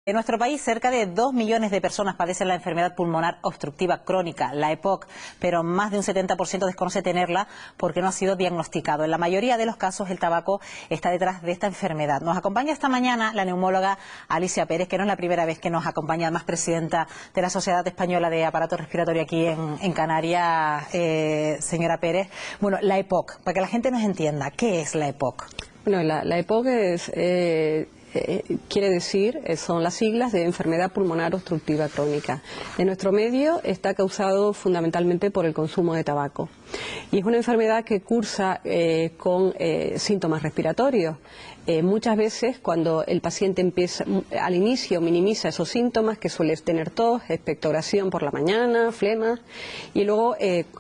En nuestro país, cerca de 2 millones de personas padecen la enfermedad pulmonar obstructiva crónica, la EPOC, pero más de un 70% desconoce tenerla porque no ha sido diagnosticado. En la mayoría de los casos, el tabaco está detrás de esta enfermedad. Nos acompaña esta mañana la neumóloga Alicia Pérez, que no es la primera vez que nos acompaña, además presidenta de la Sociedad Española de Aparato Respiratorio aquí en Canarias, señora Pérez. Bueno, la EPOC, para que la gente nos entienda, ¿qué es la EPOC? Bueno, la EPOC es... quiere decir, son las siglas de enfermedad pulmonar obstructiva crónica. En nuestro medio está causado fundamentalmente por el consumo de tabaco y es una enfermedad que cursa con síntomas respiratorios. Muchas veces cuando el paciente empieza, al inicio minimiza esos síntomas, que suele tener tos, expectoración por la mañana, flema, y luego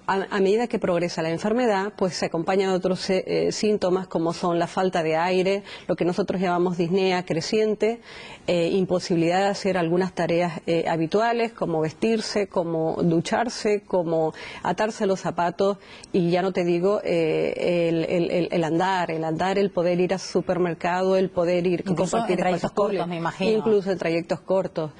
a medida que progresa la enfermedad, pues se acompañan otros síntomas como son la falta de aire, lo que nosotros llamamos disnea creciente, imposibilidad de hacer algunas tareas habituales como vestirse, como ducharse, como atarse los zapatos, y ya no te digo el andar, el poder ir al supermercado, el poder ir incluso en trayectos cortos, me imagino. Incluso en trayectos cortos.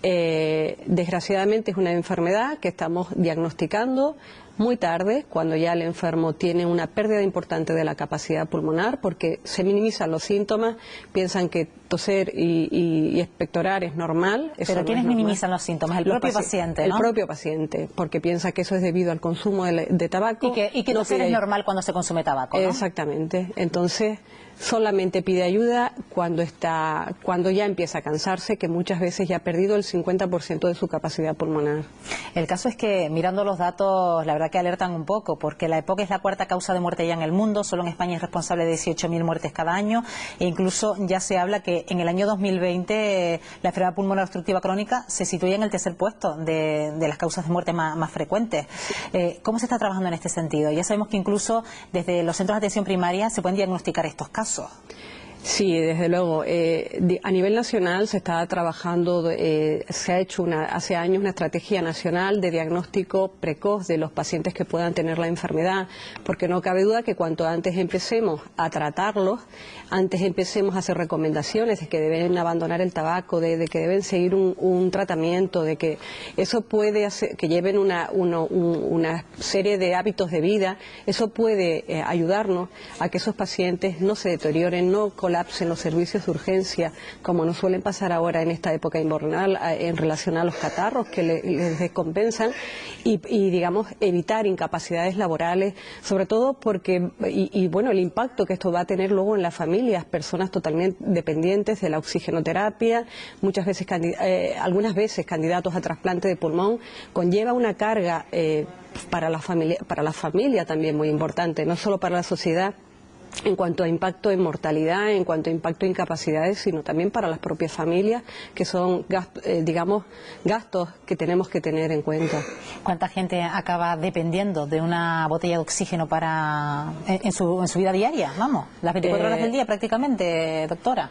Desgraciadamente es una enfermedad que estamos diagnosticando muy tarde, cuando ya el enfermo tiene una pérdida importante de la capacidad pulmonar, porque se minimizan los síntomas, piensan que toser y expectorar es normal. ¿Pero quiénes minimizan los síntomas? El propio paciente, ¿no? El propio paciente, porque piensa que eso es debido al consumo de tabaco. Y que toser es normal cuando se consume tabaco, ¿no? Exactamente. Entonces, solamente pide ayuda cuando ya empieza a cansarse, que muchas veces ya ha perdido el 50% de su capacidad pulmonar. El caso es que, mirando los datos, la verdad que alertan un poco, porque la EPOC es la cuarta causa de muerte ya en el mundo. Solo en España es responsable de 18.000 muertes cada año, e incluso ya se habla que en el año 2020 la enfermedad pulmonar obstructiva crónica se sitúa en el tercer puesto de las causas de muerte más frecuentes. ¿Cómo se está trabajando en este sentido? Ya sabemos que incluso desde los centros de atención primaria se pueden diagnosticar estos casos. Sí, desde luego. A nivel nacional se está trabajando, se ha hecho hace años una estrategia nacional de diagnóstico precoz de los pacientes que puedan tener la enfermedad, porque no cabe duda que cuanto antes empecemos a tratarlos, antes empecemos a hacer recomendaciones de que deben abandonar el tabaco, de que deben seguir un tratamiento, de que eso puede hacer que lleven una serie de hábitos de vida, eso puede ayudarnos a que esos pacientes no se deterioren, no colapsen los servicios de urgencia, como nos suelen pasar ahora en esta época invernal en relación a los catarros que les descompensan, y digamos evitar incapacidades laborales, sobre todo porque bueno, el impacto que esto va a tener luego en las familias, personas totalmente dependientes de la oxigenoterapia, muchas veces algunas veces candidatos a trasplante de pulmón, conlleva una carga para la familia también muy importante, no solo para la sociedad, en cuanto a impacto en mortalidad, en cuanto a impacto en incapacidades, sino también para las propias familias, que son gastos que tenemos que tener en cuenta. ¿Cuánta gente acaba dependiendo de una botella de oxígeno en su vida diaria? Vamos, las 24 horas del día prácticamente, doctora.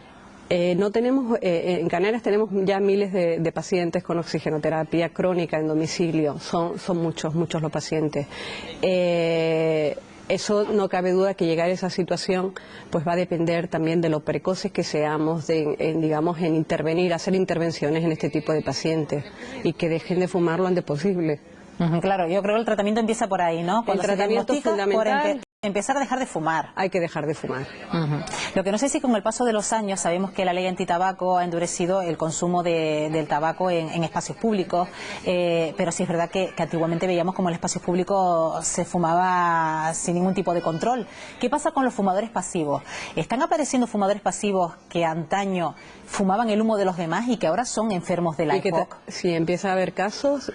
No tenemos, en Canarias tenemos ya miles de pacientes con oxigenoterapia crónica en domicilio, son muchos los pacientes. Eso no cabe duda que llegar a esa situación pues va a depender también de lo precoces que seamos en intervenir, hacer intervenciones en este tipo de pacientes y que dejen de fumar lo antes posible. Claro, yo creo que el tratamiento empieza por ahí, ¿no? Cuando el tratamiento fundamental, empezar a dejar de fumar. Hay que dejar de fumar. Lo que no sé si con el paso de los años sabemos que la ley antitabaco ha endurecido el consumo del tabaco en espacios públicos, pero sí es verdad que antiguamente veíamos como en espacios públicos se fumaba sin ningún tipo de control. ¿Qué pasa con los fumadores pasivos? ¿Están apareciendo fumadores pasivos que antaño fumaban el humo de los demás y que ahora son enfermos de la EPOC? Sí, empieza a haber casos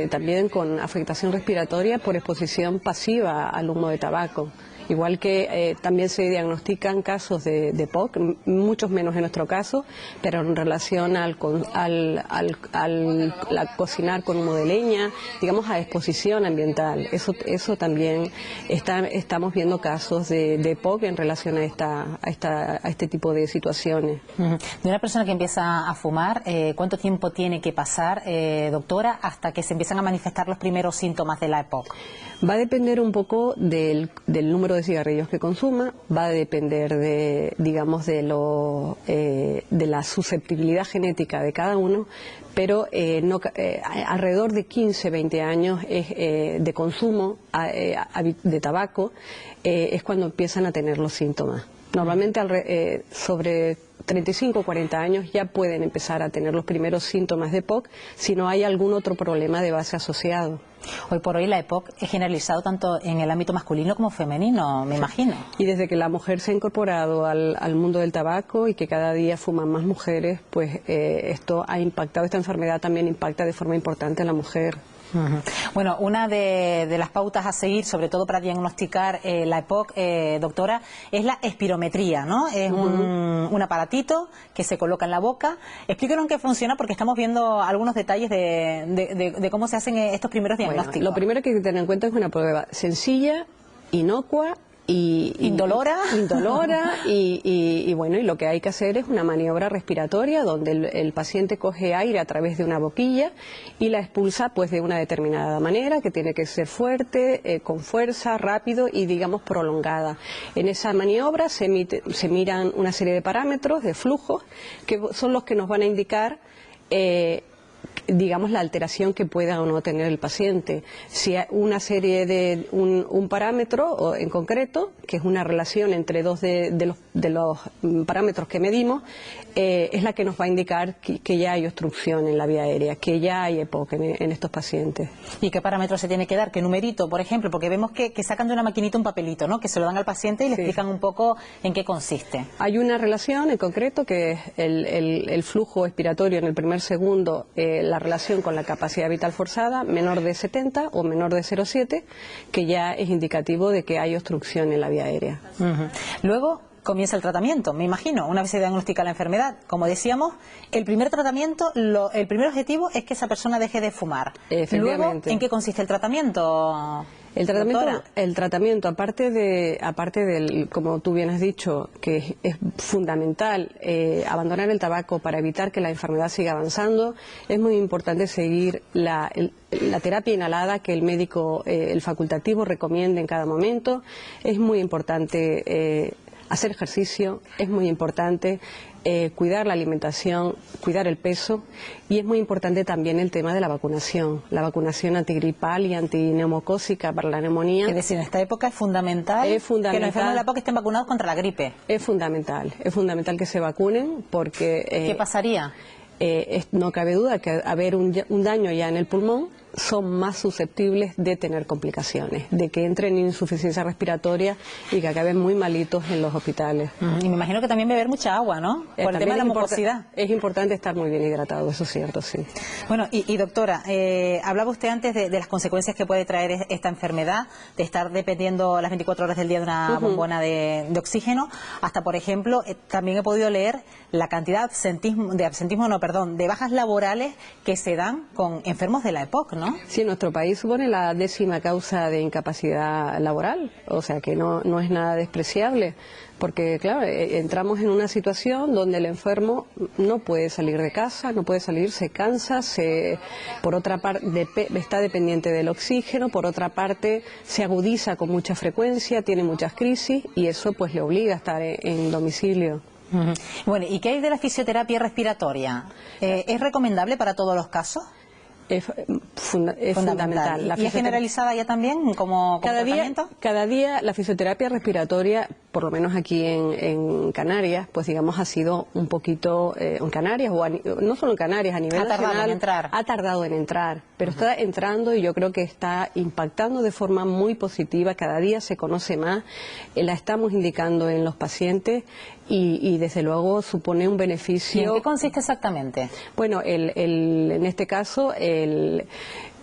también con afectación respiratoria por exposición pasiva al humo de tabaco. Igual que también se diagnostican casos de EPOC, muchos menos en nuestro caso, pero en relación al cocinar con humo de leña, digamos a exposición ambiental. Eso también estamos viendo casos de EPOC en relación a este tipo de situaciones. De una persona que empieza a fumar, ¿cuánto tiempo tiene que pasar, doctora, hasta que se empiezan a manifestar los primeros síntomas de la EPOC? Va a depender un poco del número de cigarrillos que consuma, va a depender de, digamos, de la susceptibilidad genética de cada uno, pero alrededor de 15-20 años de consumo de tabaco es cuando empiezan a tener los síntomas. Normalmente sobre 35 o 40 años ya pueden empezar a tener los primeros síntomas de EPOC si no hay algún otro problema de base asociado. Hoy por hoy la EPOC es generalizado tanto en el ámbito masculino como femenino, me imagino. Y desde que la mujer se ha incorporado al mundo del tabaco y que cada día fuman más mujeres, pues esto ha impactado, esta enfermedad también impacta de forma importante a la mujer. Bueno, una de las pautas a seguir, sobre todo para diagnosticar la EPOC, doctora, es la espirometría, ¿no? Es un aparatito que se coloca en la boca. Explíquenos en qué funciona, porque estamos viendo algunos detalles de cómo se hacen estos primeros diagnósticos. Bueno, lo primero que hay que tener en cuenta es una prueba sencilla, inocua, indolora y bueno, y lo que hay que hacer es una maniobra respiratoria donde el paciente coge aire a través de una boquilla y la expulsa pues de una determinada manera, que tiene que ser fuerte, con fuerza, rápido y digamos prolongada. En esa maniobra se miran una serie de parámetros, de flujos, que son los que nos van a indicar digamos la alteración que pueda o no tener el paciente. Si hay una serie de un parámetro en concreto, que es una relación entre dos de los parámetros que medimos, es la que nos va a indicar que ya hay obstrucción en la vía aérea, que ya hay EPOC en estos pacientes. ¿Y qué parámetro se tiene que dar? ¿Qué numerito, por ejemplo? Porque vemos que sacan de una maquinita un papelito, ¿no? Que se lo dan al paciente y le explican un poco en qué consiste. Hay una relación en concreto que es el flujo expiratorio en el primer segundo, la relación con la capacidad vital forzada, menor de 70 o menor de 0,7, que ya es indicativo de que hay obstrucción en la vía aérea. Luego comienza el tratamiento, me imagino, una vez se diagnostica la enfermedad. Como decíamos, el primer tratamiento, el primer objetivo es que esa persona deje de fumar. Luego, ¿en qué consiste el tratamiento? El tratamiento, aparte del, como tú bien has dicho, que es fundamental abandonar el tabaco para evitar que la enfermedad siga avanzando, es muy importante seguir la terapia inhalada que el médico, el facultativo, recomienda en cada momento. Es muy importante hacer ejercicio, es muy importante cuidar la alimentación, cuidar el peso, y es muy importante también el tema de la vacunación antigripal y antineumocócica para la neumonía. Es decir, en esta época es fundamental que los enfermos de la EPOC estén vacunados contra la gripe. Es fundamental que se vacunen porque... ¿Qué pasaría? No cabe duda que haber un daño ya en el pulmón son más susceptibles de tener complicaciones, de que entren en insuficiencia respiratoria y que acaben muy malitos en los hospitales. Y me imagino que también beber mucha agua, ¿no? Por el tema de la mucosidad. Es importante estar muy bien hidratado, eso es cierto, sí. Bueno, y doctora, hablaba usted antes de las consecuencias que puede traer esta enfermedad, de estar dependiendo las 24 horas del día de una bombona de oxígeno, hasta, por ejemplo, también he podido leer la cantidad de bajas laborales que se dan con enfermos de la EPOC, ¿no? Sí, nuestro país supone la 10ª causa de incapacidad laboral, o sea que no es nada despreciable, porque claro, entramos en una situación donde el enfermo no puede salir de casa, no puede salir, se cansa, por otra parte está dependiente del oxígeno, por otra parte se agudiza con mucha frecuencia, tiene muchas crisis y eso pues le obliga a estar en domicilio. Bueno, ¿y qué hay de la fisioterapia respiratoria? ¿Es recomendable para todos los casos? Es fundamental. ¿Y es generalizada ya también como tratamiento? Cada día la fisioterapia respiratoria, por lo menos aquí en Canarias, pues digamos ha sido un poquito, en Canarias, no solo en Canarias, a nivel nacional, ha tardado en entrar, pero está entrando y yo creo que está impactando de forma muy positiva, cada día se conoce más, la estamos indicando en los pacientes y desde luego supone un beneficio. ¿Y en qué consiste exactamente? Bueno, en este caso,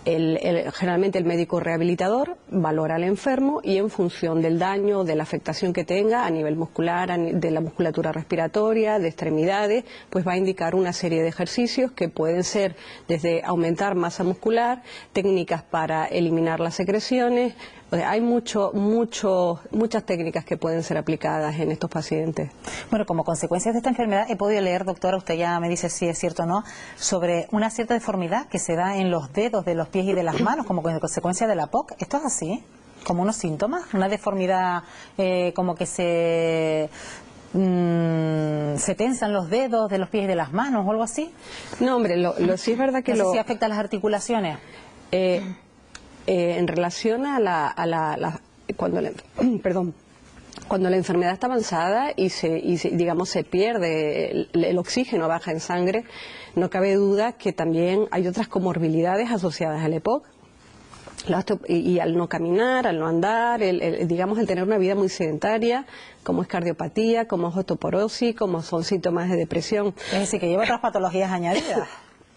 generalmente el médico rehabilitador valora al enfermo y en función del daño, de la afectación que tenga a nivel muscular, de la musculatura respiratoria, de extremidades, pues va a indicar una serie de ejercicios que pueden ser desde aumentar masa muscular, técnicas para eliminar las secreciones. O sea, hay muchas técnicas que pueden ser aplicadas en estos pacientes. Bueno, como consecuencias de esta enfermedad he podido leer, doctora, usted ya me dice si es cierto o no, sobre una cierta deformidad que se da en los dedos de los pies y de las manos como consecuencia de la EPOC. ¿Esto es así? como unos síntomas, una deformidad como que se tensan los dedos de los pies y de las manos o algo así. No, hombre, sí es verdad que no sé si afecta a las articulaciones. En relación a cuando la enfermedad está avanzada y digamos se pierde el oxígeno, baja en sangre, no cabe duda que también hay otras comorbilidades asociadas al EPOC. Y al no caminar, al no andar, digamos el tener una vida muy sedentaria, como es cardiopatía, como es osteoporosis, como son síntomas de depresión. Es decir, que lleva otras patologías añadidas.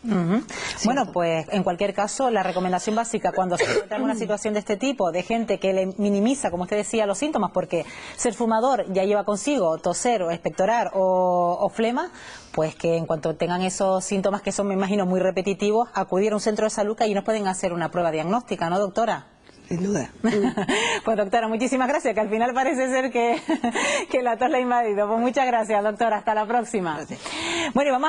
Sí. Bueno, pues en cualquier caso, la recomendación básica cuando se encuentra en una situación de este tipo, de gente que le minimiza, como usted decía, los síntomas, porque ser fumador ya lleva consigo toser o expectorar o flema, pues que en cuanto tengan esos síntomas que son, me imagino, muy repetitivos, acudir a un centro de salud que allí nos pueden hacer una prueba diagnóstica, ¿no, doctora? Sin duda. Pues doctora, muchísimas gracias, que al final parece ser que la tos la ha invadido. Pues muchas gracias, doctora, hasta la próxima. Gracias. Bueno, y vamos